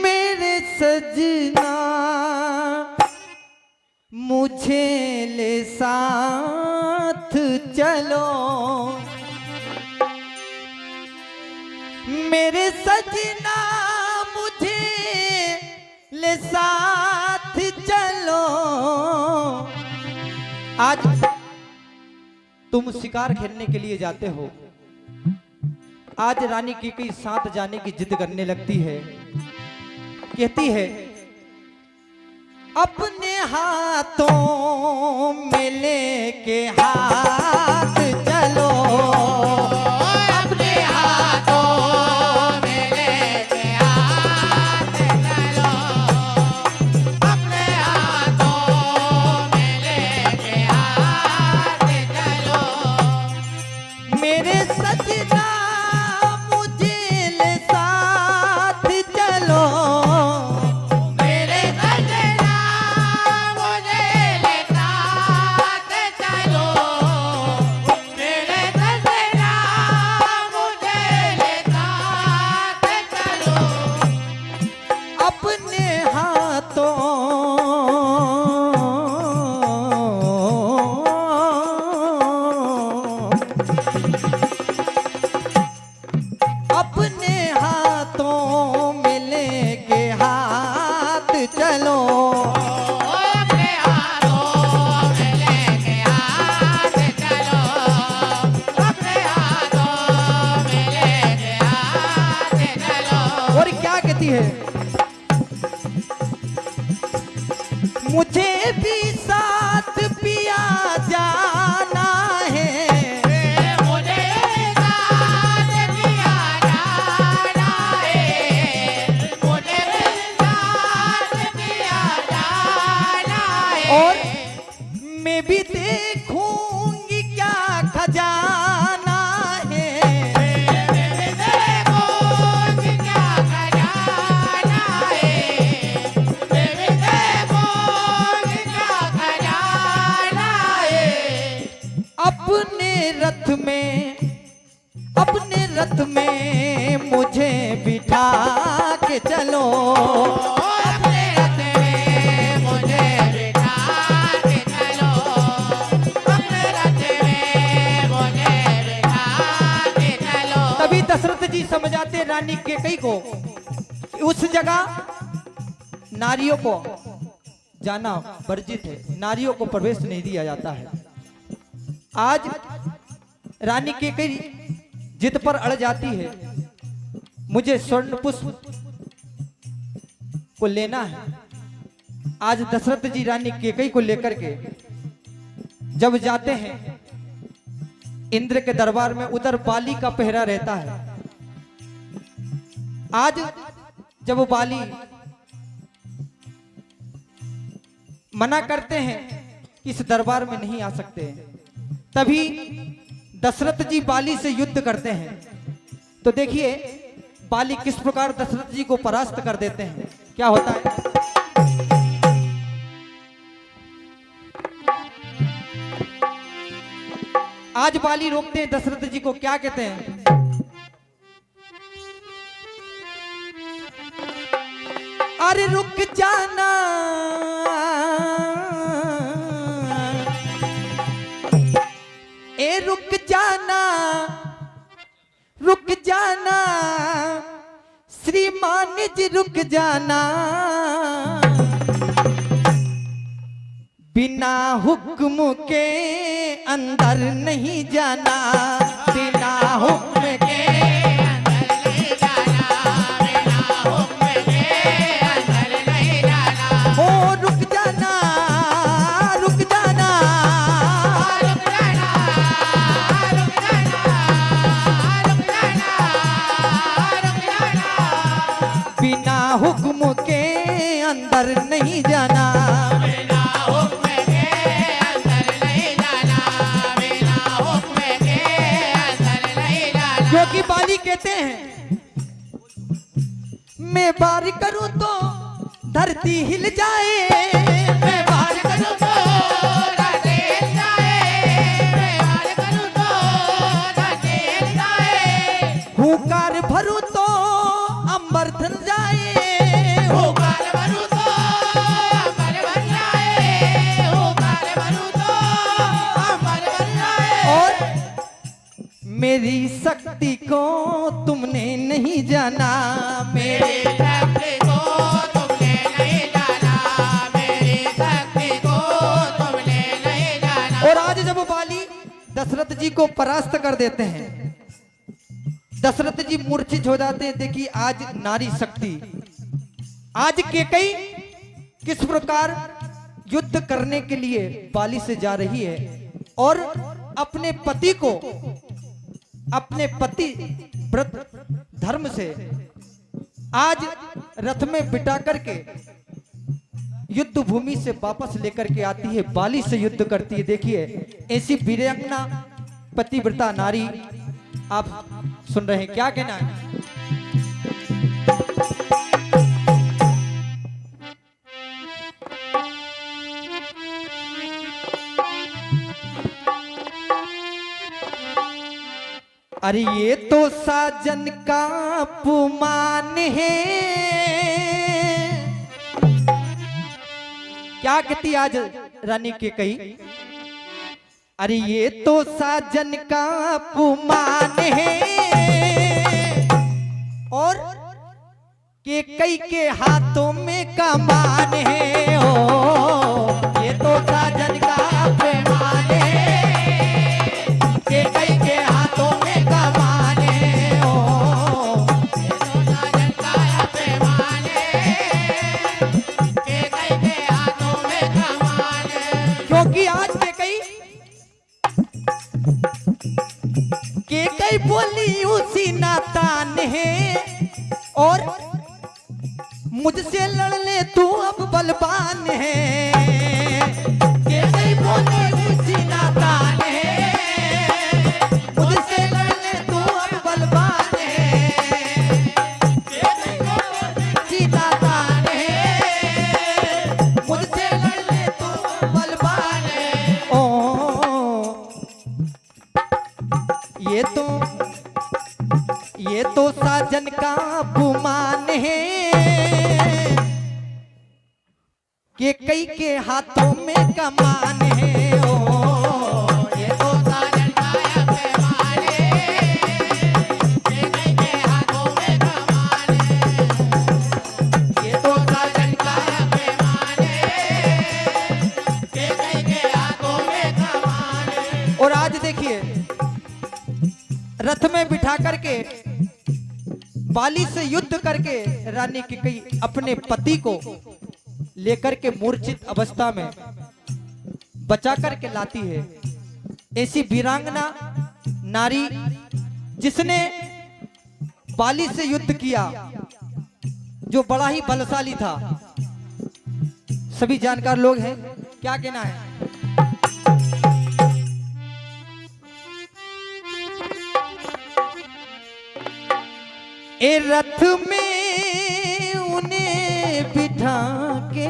मेरे सजना मुझे ले साथ चलो, मेरे सजना मुझे ले साथ चलो। आज तुम शिकार खेलने के लिए जाते हो, आज रानी की साथ जाने की जिद करने लगती है, कहती है अपने हाथों में लेके हाथ चलो, अपने हाथों में लेके हाथ चलो, अपने हाथों में लेके हाथ चलो। मेरे सजना मुझे ले साथ चलो, है मुझे भी साथ पिया जाना है, मुझे साथ पिया जाना है, मुझे साथ पिया जाना है। और मैं भी देखूंगी क्या खजाना अपने रथ में मुझे बिठा के चलो, अपने रथ में मुझे बिठा के चलो, अपने रथ में मुझे बिठा के चलो। तभी दशरथ जी समझाते रानी कैकेयी को, उस जगह नारियों को जाना वर्जित है, नारियों को प्रवेश नहीं दिया जाता है। आज रानी कैकेयी जिद पर अड़ जाती है, मुझे स्वर्ण पुष्प को लेना है। आज दशरथ जी रानी कैकेयी को लेकर के जब जाते हैं इंद्र के दरबार में, उधर बाली का पहरा रहता है। आज जब वो बाली मना करते हैं इस दरबार में नहीं आ सकते हैं, तभी दशरथ जी बाली से युद्ध करते हैं। तो देखिए बाली किस प्रकार दशरथ जी को परास्त कर देते हैं, क्या होता है। आज बाली रोकते हैं दशरथ जी को, क्या कहते हैं, अरे रुक जाना ए रुक जाना, रुक जाना श्रीमान जी रुक जाना, बिना हुक्म के अंदर नहीं जाना, बिना हुक्म के अंदर नहीं जाना, बिना हुक्म के अंदर नहीं जाना। हो रुक जाना, रुक जाना, रुक जाना, रुक जाना, रुक जाना, रुक जाना, बिना हुक्म के अंदर नहीं जाना, बिना हुक्म के अंदर नहीं जाना, बिना हुक्म के अंदर नहीं जाना। क्योंकि बाली कहते हैं मैं वार करूं तो धरती हिल जाए, मैं वार करूं तो मेरी शक्ति को तुमने नहीं जाना, मेरी शक्ति को तुमने नहीं जाना, मेरी शक्ति को तुमने नहीं जाना। और आज जब बाली दशरथ जी को परास्त कर देते हैं, दशरथ जी मूर्छित हो जाते हैं। देखिए आज नारी शक्ति, आज केकई किस प्रकार युद्ध करने के लिए बाली से जा रही है और अपने पति को, अपने पति व्रत धर्म से आज रथ में बिठा करके युद्ध भूमि से वापस लेकर के आती है, बाली से युद्ध करती है। देखिए ऐसी वीरांगना पतिव्रता नारी आप सुन रहे हैं, क्या कहना है? अरे ये तो साजन का अपमान है, क्या कहती आज रानी के कही? अरे ये तो साजन का अपमान है और के कई के हाथों में कमान है। ओ ये तो साजन का अपमान है, के कई के हाथों में कमान है। ओ ये तो साजन का अपमान है, के कई के हाथों में कमान है। क्योंकि आज के कई बोली उसी नातान है और मुझसे लड़ ले तू अब बलवान है। के कई बोली उसी नातान है, मुझसे लड़ ले तू अब बलवान है। के कई बोली उसी नातान है, मुझसे लड़ ले तू बलवान है। ओ ये तो साजन का अपमान है, के कई के हाथों में कमान है। ओ ये तो साजन का अपमान है, के कई के हाथों में कमान है। ये तो साजन का अपमान है, के कई के हाथों में कमान है। और आज देखिए रथ में बिठा करके बाली से युद्ध करके रानी कैकेयी अपने पति को लेकर के मूर्छित अवस्था में बचा करके लाती है। ऐसी वीरांगना नारी जिसने बाली से युद्ध किया, जो बड़ा ही बलशाली था। सभी जानकार लोग हैं, क्या कहना है? ए रथ में उन्हें बिठा के,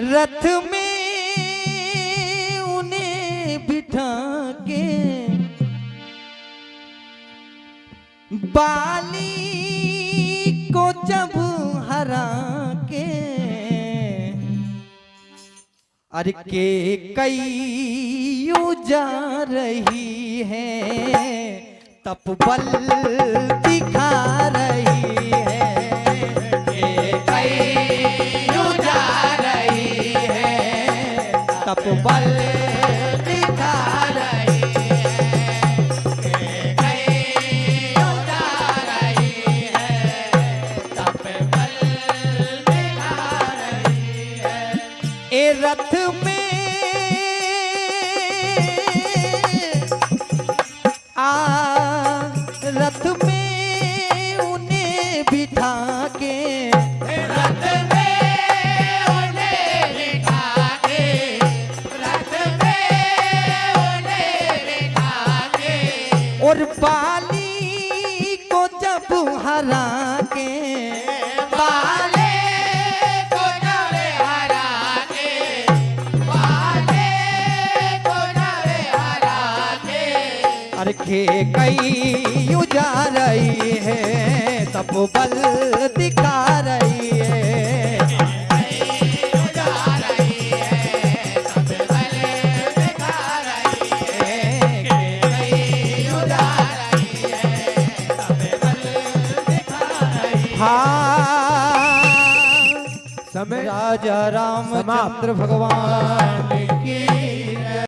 रथ में उन्हें बिठा के बाली को जब हरा के, अरे के कई जा रही है तप बल दिखा रही है। के कई जा रही है तप बल दिखा रही है। के कई जा रही है तप बल दिखा रही है। ए रथ में रथ में उन्हें बिठा के, रथ में उन्हें बिठा के, रथ में उन्हें बिठा के, और बाली को जब हरा के, बाले को जब हरा के, बाले को जब हरा के, अरे के कई जा रही है तप बल दिखा रही है। जा रही है तप बल दिखा रही है। हाँ समय राजा रामचंद्र भगवान की